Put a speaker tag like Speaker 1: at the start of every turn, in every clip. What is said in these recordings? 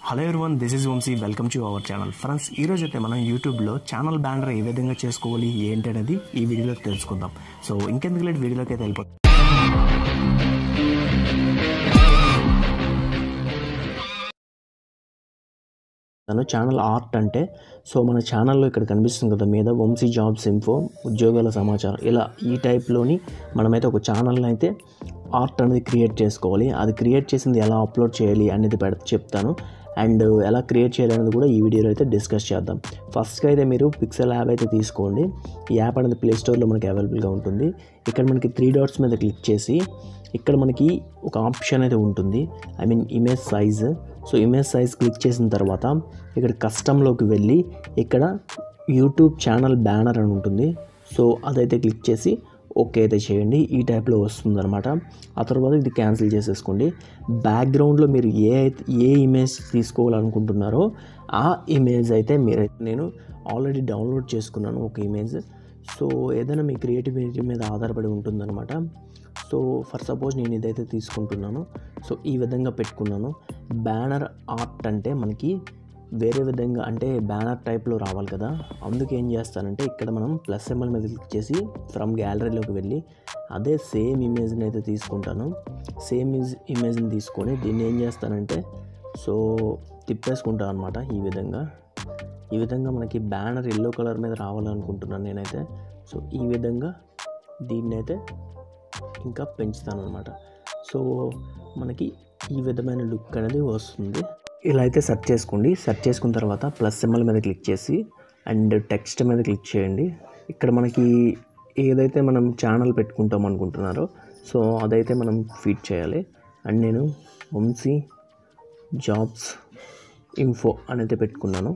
Speaker 1: Hello everyone, this is Vamshi. Welcome to our channel. Friends, ఈరోజు అయితే మనం యూట్యూబ్లో ఛానల్ బ్యానర్ ఏ విధంగా చేసుకోవాలి ఏంటి అనేది ఈ వీడియోలో తెలుసుకుందాం. సో ఇంకెందుకు లేట్ వీడియోలోకి అయితే వెళ్ళిపోతాం. ఛానల్ ఆర్ట్ అంటే సో మన ఛానల్లో ఇక్కడ కనిపిస్తుంది కదా మీద వంశీ జాబ్స్ ఇన్ఫో ఉద్యోగాల సమాచారం, ఇలా ఈ టైప్లోని మనమైతే ఒక ఛానల్ని అయితే ఆర్ట్ అనేది క్రియేట్ చేసుకోవాలి. అది క్రియేట్ చేసింది ఎలా అప్లోడ్ చేయాలి అనేది చెప్తాను. అండ్ ఎలా క్రియేట్ చేయాలి అనేది కూడా ఈ వీడియోలో అయితే డిస్కస్ చేద్దాం. ఫస్ట్గా అయితే మీరు పిక్సెల్ యాప్ అయితే తీసుకోండి. ఈ యాప్ అనేది ప్లే స్టోర్లో మనకి అవైలబుల్గా ఉంటుంది. ఇక్కడ మనకి 3 డాట్స్ మీద క్లిక్ చేసి ఇక్కడ మనకి ఒక ఆప్షన్ అయితే ఉంటుంది, image size. So image size click చేసిన తర్వాత ఇక్కడ కస్టమ్లోకి వెళ్ళి ఇక్కడ యూట్యూబ్ ఛానల్ బ్యానర్ అని ఉంటుంది. సో అదైతే క్లిక్ చేసి ఓకే అయితే చేయండి. ఈ టైప్లో వస్తుంది అనమాట. ఆ తర్వాత ఇది క్యాన్సిల్ చేసేసుకోండి. బ్యాక్గ్రౌండ్లో మీరు ఏ ఇమేజ్ తీసుకోవాలనుకుంటున్నారో ఆ ఇమేజ్ అయితే నేను ఆల్రెడీ డౌన్లోడ్ చేసుకున్నాను ఒక ఇమేజ్. సో ఏదైనా మీ క్రియేటివిటీ మీద ఆధారపడి ఉంటుందన్నమాట. సో ఫర్ సపోజ్ నేను ఇదైతే తీసుకుంటున్నాను. సో ఈ విధంగా పెట్టుకున్నాను. బ్యానర్ ఆర్ట్ అంటే మనకి వేరే విధంగా అంటే బ్యానర్ టైప్లో రావాలి కదా. అందుకే ఏం చేస్తానంటే ఇక్కడ మనం ప్లస్ సింబల్ మీద క్లిక్ చేసి ఫ్రమ్ గ్యాలరీలోకి వెళ్ళి అదే సేమ్ ఇమేజ్ని అయితే తీసుకుంటాను. సేమ్ ఇమేజ్ని తీసుకొని దీన్ని ఏం చేస్తానంటే సో తిప్పేసుకుంటాను అనమాట. ఈ విధంగా మనకి బ్యానర్ ఎల్లో కలర్ మీద రావాలనుకుంటున్నాను నేనైతే. సో ఈ విధంగా దీన్ని అయితే ఇంకా పెంచుతాను అనమాట. సో మనకి ఈ విధమైన లుక్ అనేది వస్తుంది. ఇలా అయితే సెర్చ్ చేసుకోండి. సెర్చ్ చేసుకున్న తర్వాత ప్లస్ సింబల్ మీద క్లిక్ చేసి అండ్ టెక్స్ట్ మీద క్లిక్ చేయండి. ఇక్కడ మనకి ఏదైతే మనం ఛానల్ పెట్టుకుంటాం అనుకుంటున్నారో సో అదైతే మనం ఫీడ్ చేయాలి. అండ్ నేను వంశీ జాబ్స్ ఇన్ఫో అనేది పెట్టుకున్నాను.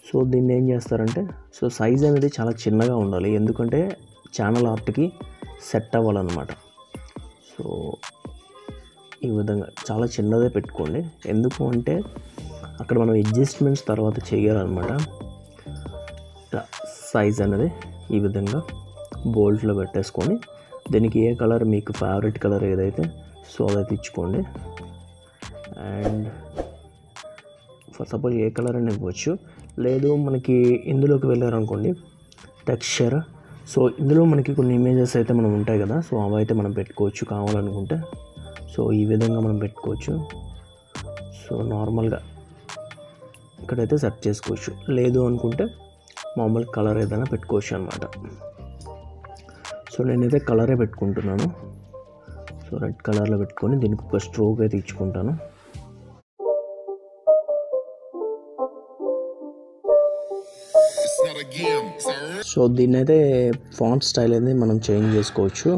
Speaker 1: సో దీన్ని ఏం చేస్తారంటే సో సైజ్ అనేది చాలా చిన్నగా ఉండాలి, ఎందుకంటే ఛానల్ ఆర్ట్కి సెట్ అవ్వాలన్నమాట. సో ఈ విధంగా చాలా చిన్నదే పెట్టుకోండి, ఎందుకు అంటే అక్కడ మనం అడ్జస్ట్మెంట్స్ తర్వాత చేయాలన్నమాట. సైజ్ అనేది ఈ విధంగా బోల్డ్లో పెట్టేసుకొని దీనికి ఏ కలర్ మీకు ఫేవరెట్ కలర్ ఏదైతే సో అదైతే ఇచ్చుకోండి. అండ్ ఫర్ సపోజ్ ఏ కలర్ అని ఇవ్వచ్చు. లేదు మనకి ఇందులోకి వెళ్ళారనుకోండి టెక్స్చర్. సో ఇందులో మనకి కొన్ని ఇమేజెస్ అయితే మనం ఉంటాయి కదా, సో అవైతే మనం పెట్టుకోవచ్చు కావాలనుకుంటే. సో ఈ విధంగా మనం పెట్టుకోవచ్చు. సో నార్మల్గా ఇక్కడైతే సెట్ చేసుకోవచ్చు. లేదు అనుకుంటే మామూలు కలర్ ఏదైనా పెట్టుకోవచ్చు అనమాట. సో నేనైతే కలరే పెట్టుకుంటున్నాను. సో రెడ్ కలర్లో పెట్టుకొని దీనికి ఒక స్ట్రోక్ అయితే ఇచ్చుకుంటాను. సో దీన్ని అయితే ఫాంట్ స్టైల్ అనేది మనం చేంజ్ చేసుకోవచ్చు.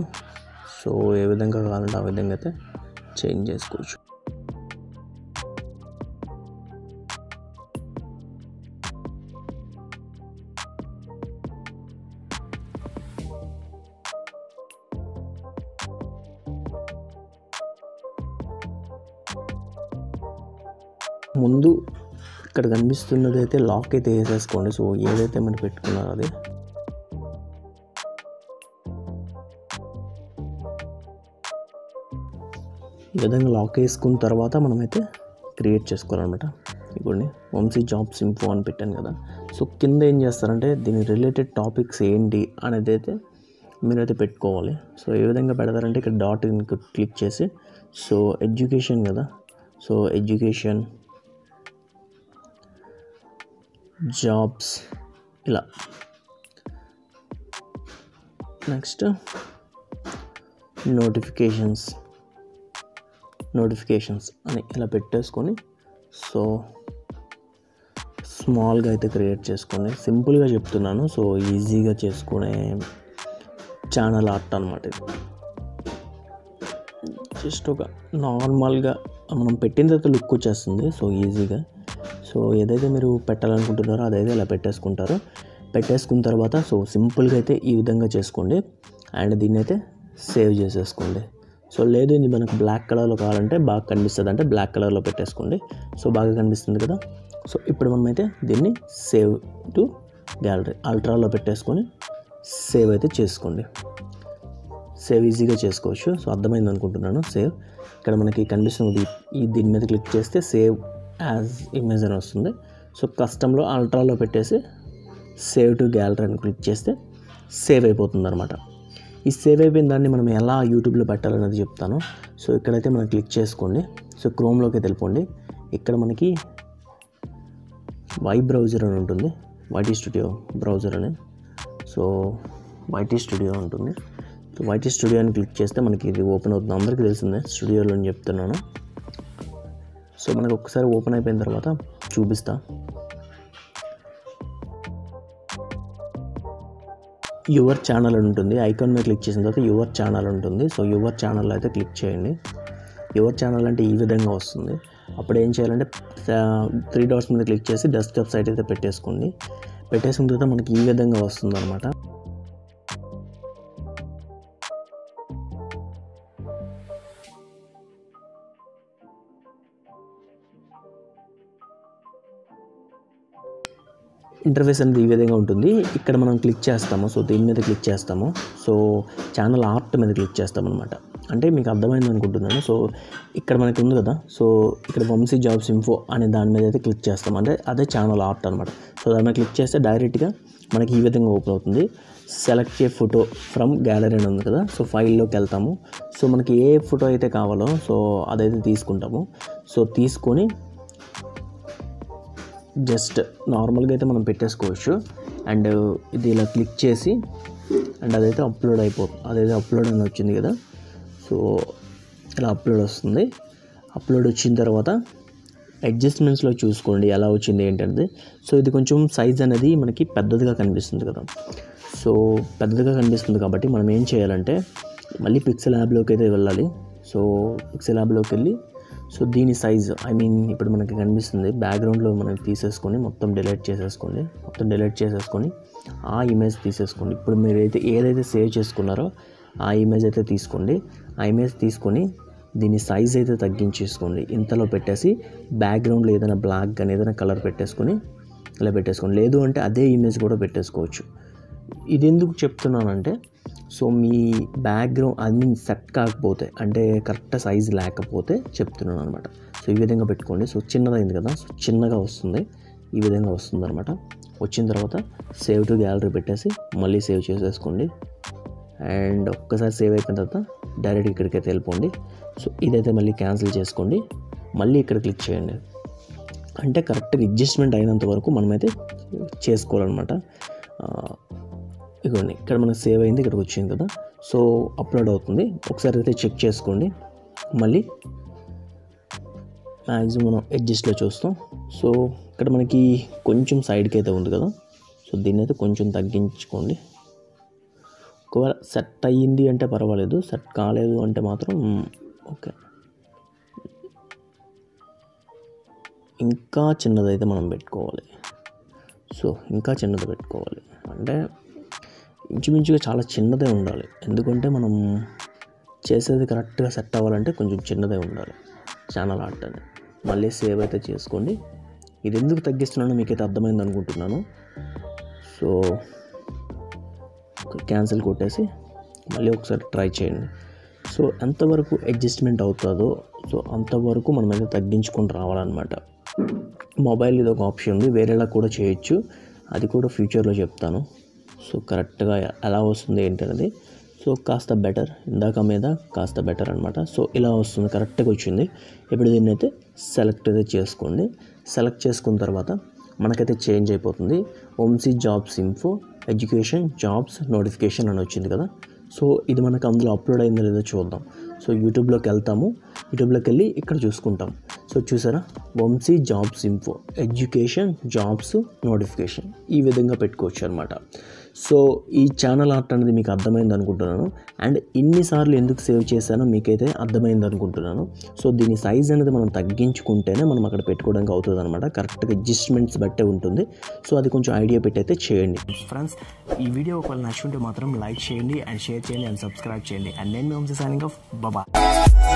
Speaker 1: సో ఏ విధంగా కావాలంటే ఆ విధంగా అయితే చేంజ్ చేసుకోవచ్చు. ముందు ఇక్కడ కనిపిస్తున్నది అయితే లాక్ అయితే వేసేసుకోండి. సో ఏదైతే మనం పెట్టుకున్నారో అది ఈ విధంగా లాక్ వేసుకున్న తర్వాత మనమైతే క్రియేట్ చేసుకోవాలన్నమాట. ఇప్పుడు వంశీ జాబ్స్ ఇన్ఫో అని పెట్టాను కదా. సో కింద ఏం చేస్తారంటే దీని రిలేటెడ్ టాపిక్స్ ఏంటి అనేది అయితే మీరైతే పెట్టుకోవాలి. సో ఏ విధంగా పెడతారంటే ఇక్కడ డాట్ క్లిక్ చేసి సో ఎడ్యుకేషన్ కదా, సో ఎడ్యుకేషన్ జాబ్స్ ఇలా, నెక్స్ట్ నోటిఫికేషన్స్ అని ఇలా పెట్టేసుకొని సో స్మాల్గా అయితే క్రియేట్ చేసుకోండి. సింపుల్గా చెప్తున్నాను, సో ఈజీగా చేసుకునే ఛానల్ ఆర్ట్ అనమాట ఇది. జస్ట్ ఒక నార్మల్గా మనం పెట్టిన తర్వాత లుక్ వచ్చేస్తుంది. సో ఈజీగా సో ఏదైతే మీరు పెట్టాలనుకుంటున్నారో అదైతే ఇలా పెట్టేసుకున్న తర్వాత సో సింపుల్గా అయితే ఈ విధంగా చేసుకోండి. అండ్ దీన్ని అయితే సేవ్ చేసేసుకోండి. సో లేదు ఇది మనకు బ్లాక్ కలర్లో కావాలంటే బాగా కనిపిస్తుంది అంటే బ్లాక్ కలర్లో పెట్టేసుకోండి. సో బాగా కనిపిస్తుంది కదా. సో ఇప్పుడు మనమైతే దీన్ని సేవ్ టు గ్యాలరీ అల్ట్రాలో పెట్టేసుకొని సేవ్ అయితే చేసుకోండి. సేవ్ ఈజీగా చేసుకోవచ్చు. సో అర్థమైంది అనుకుంటున్నాను. సేవ్ ఇక్కడ మనకి కనిపిస్తుంది. దీని మీద క్లిక్ చేస్తే సేవ్ యాజ్ ఇమేజ్ అని వస్తుంది. సో కస్టమ్లో అల్ట్రాలో పెట్టేసి సేవ్ టు గ్యాలరీ అని క్లిక్ చేస్తే సేవ్ అయిపోతుంది అనమాట. ఈ సేవ్ అయిపోయిన దాన్ని మనం ఎలా యూట్యూబ్లో పెట్టాలనేది చెప్తాను. సో ఇక్కడైతే మనం క్లిక్ చేసుకోండి. సో క్రోమ్లోకి వెళ్ళిపోండి. ఇక్కడ మనకి వై బ్రౌజర్ అని ఉంటుంది, వైటీ స్టూడియో బ్రౌజర్ అని. సో వైటీ స్టూడియో ఉంటుంది. సో వైటీ స్టూడియో అని క్లిక్ చేస్తే మనకి ఇది ఓపెన్ అవుతుంది. అందరికీ తెలిసిందే స్టూడియోలో అని చెప్తున్నాను. సో మనకు ఒకసారి ఓపెన్ అయిపోయిన తర్వాత చూపిస్తా. యువర్ ఛానల్ అని ఉంటుంది. ఐకాన్ మీద క్లిక్ చేసిన తర్వాత యువర్ ఛానల్ ఉంటుంది. సో యువర్ ఛానల్ అయితే క్లిక్ చేయండి. యువర్ ఛానల్ అంటే ఈ విధంగా వస్తుంది. అప్పుడు ఏం చేయాలంటే 3 డాట్స్ మీద క్లిక్ చేసి డెస్క్టాప్ సైట్ అయితే పెట్టేసుకోండి. పెట్టేసిన తర్వాత మనకి ఈ విధంగా వస్తుంది అనమాట. ఇంటర్ఫేస్ అనేది ఈ విధంగా ఉంటుంది. ఇక్కడ మనం క్లిక్ చేస్తాము. సో దీని మీద క్లిక్ చేస్తాము. సో ఛానల్ ఆర్ట్ మీద క్లిక్ చేస్తాం అనమాట. అంటే మీకు అర్థమైంది అనుకుంటున్నాను. సో ఇక్కడ మనకి ఉంది కదా, సో ఇక్కడ వంశీ జాబ్స్ ఇన్ఫో అనే దాని మీద అయితే క్లిక్ చేస్తాం. అంటే అదే ఛానల్ ఆర్ట్ అనమాట. సో దాని మీద క్లిక్ చేస్తే డైరెక్ట్గా మనకి ఈ విధంగా ఓపెన్ అవుతుంది. Select A photo from gallery అని ఉంది కదా, సో ఫైల్లోకి వెళ్తాము. సో మనకి ఏ ఫోటో అయితే కావాలో సో అదైతే తీసుకుంటాము. సో తీసుకొని జస్ట్ నార్మల్గా అయితే మనం పెట్టేసుకోవచ్చు. అండ్ ఇది ఇలా క్లిక్ చేసి అండ్ అదైతే అప్లోడ్ అయిపోతుంది. అదైతే అప్లోడ్ అని వచ్చింది కదా, సో ఇలా అప్లోడ్ వస్తుంది. అప్లోడ్ వచ్చిన తర్వాత అడ్జస్ట్మెంట్స్లో చూసుకోండి ఎలా వచ్చింది ఏంటంటే. సో ఇది కొంచెం సైజ్ అనేది మనకి పెద్దదిగా కనిపిస్తుంది కదా. సో పెద్దదిగా కనిపిస్తుంది కాబట్టి మనం ఏం చేయాలంటే మళ్ళీ పిక్సెల్ యాప్లోకి అయితే వెళ్ళాలి. సో పిక్సెల్ యాప్లోకి వెళ్ళి సో దీని సైజు ఇప్పుడు మనకి కనిపిస్తుంది బ్యాక్గ్రౌండ్లో మనకి తీసేసుకొని మొత్తం డిలీట్ చేసేసుకొని ఆ ఇమేజ్ తీసేసుకోండి. ఇప్పుడు మీరు ఏదైతే సేవ్ చేసుకున్నారో ఆ ఇమేజ్ అయితే తీసుకోండి. ఆ ఇమేజ్ తీసుకొని దీని సైజ్ అయితే తగ్గించేసుకోండి. ఇంతలో పెట్టేసి బ్యాక్గ్రౌండ్లో ఏదైనా బ్లాక్ కానీ ఏదైనా కలర్ పెట్టేసుకొని ఇలా పెట్టేసుకోండి. లేదు అంటే అదే ఇమేజ్ కూడా పెట్టేసుకోవచ్చు. ఇది ఎందుకు చెప్తున్నానంటే సో మీ బ్యాక్గ్రౌండ్ సెట్ కాకపోతే అంటే కరెక్ట్ సైజ్ లేకపోతే చెప్తున్నాను అనమాట. సో ఈ విధంగా పెట్టుకోండి. సో చిన్నదైంది కదా, సో చిన్నగా వస్తుంది, ఈ విధంగా వస్తుంది అనమాట. వచ్చిన తర్వాత సేవ్ టు గ్యాలరీ పెట్టేసి మళ్ళీ సేవ్ చేసేసుకోండి. అండ్ ఒక్కసారి సేవ్ అయిపోయిన తర్వాత డైరెక్ట్ ఇక్కడికైతే వెళ్ళిపోండి. సో ఇదైతే మళ్ళీ క్యాన్సిల్ చేసుకోండి. మళ్ళీ ఇక్కడ క్లిక్ చేయండి. అంటే కరెక్ట్గా అడ్జస్ట్మెంట్ అయినంత వరకు మనమైతే చేసుకోవాలన్నమాట. ఇదిగోండి ఇక్కడ మనకు సేవ్ అయింది, ఇక్కడికి వచ్చింది కదా, సో అప్లోడ్ అవుతుంది. ఒకసారి అయితే చెక్ చేసుకోండి. మళ్ళీ మ్యాక్సిమం మనం అడ్జస్ట్లో చూస్తాం. సో ఇక్కడ మనకి కొంచెం సైడ్కి అయితే ఉంది కదా, సో దీన్ని అయితే కొంచెం తగ్గించుకోండి. ఒకవేళ సెట్ అయ్యింది అంటే పర్వాలేదు, సెట్ కాలేదు అంటే మాత్రం ఓకే. ఇంకా చిన్నదైతే మనం పెట్టుకోవాలి. సో ఇంకా చిన్నది పెట్టుకోవాలి అంటే ఇంచుమించుగా చాలా చిన్నదే ఉండాలి. ఎందుకంటే మనం చేసేది కరెక్ట్గా సెట్ అవ్వాలంటే కొంచెం చిన్నదే ఉండాలి ఛానల్ ఆర్ట్ అని. మళ్ళీ సేవ్ అయితే చేసుకోండి. ఇది ఎందుకు తగ్గిస్తున్నానో మీకైతే అర్థమైంది అనుకుంటున్నాను. సో క్యాన్సిల్ కొట్టేసి మళ్ళీ ఒకసారి ట్రై చేయండి. సో ఎంతవరకు అడ్జస్ట్మెంట్ అవుతుందో సో అంతవరకు మనమైతే తగ్గించుకొని రావాలన్నమాట. మొబైల్ ఇది ఒక ఆప్షన్ ఉంది, వేరేలా కూడా చేయొచ్చు, అది కూడా ఫ్యూచర్లో చెప్తాను. సో కరెక్ట్గా ఎలా వస్తుంది ఏంటనేది. సో కాస్త బెటర్, ఇందాక మీద కాస్త బెటర్ అనమాట. సో ఇలా వస్తుంది, కరెక్ట్గా వచ్చింది. ఇప్పుడు దీన్ని అయితే సెలెక్ట్ అయితే చేసుకోండి. సెలెక్ట్ చేసుకున్న తర్వాత మనకైతే చేంజ్ అయిపోతుంది. Vamshi jobs info education jobs notification అని వచ్చింది కదా. సో ఇది మనకు అందులో అప్లోడ్ అయిందో లేదో చూద్దాం. సో యూట్యూబ్లోకి వెళ్తాము. యూట్యూబ్లోకి వెళ్ళి ఇక్కడ చూసుకుంటాం. సో చూసారా, Vamshi jobs info education jobs notification ఈ విధంగా పెట్టుకోవచ్చు అనమాట. సో ఈ ఛానల్ ఆర్ట్ అనేది మీకు అర్థమైంది అనుకుంటున్నాను. అండ్ ఇన్నిసార్లు ఎందుకు సేవ్ చేశానో మీకైతే అర్థమైంది అనుకుంటున్నాను. సో దీని సైజ్ అనేది మనం తగ్గించుకుంటేనే మనం అక్కడ పెట్టుకోవడానికి అవుతుంది అనమాట. కరెక్ట్గా అడ్జస్ట్మెంట్స్ బట్టే ఉంటుంది. సో అది కొంచెం ఐడియా పెట్టి అయితే చేయండి. ఫ్రెండ్స్, ఈ వీడియో ఒకవేళ నచ్చుంటే మాత్రం లైక్ చేయండి అండ్ షేర్ చేయండి అండ్ సబ్స్క్రైబ్ చేయండి. అండ్ నేను వంశీ సైనింగ్ ఆఫ్. బాయ్.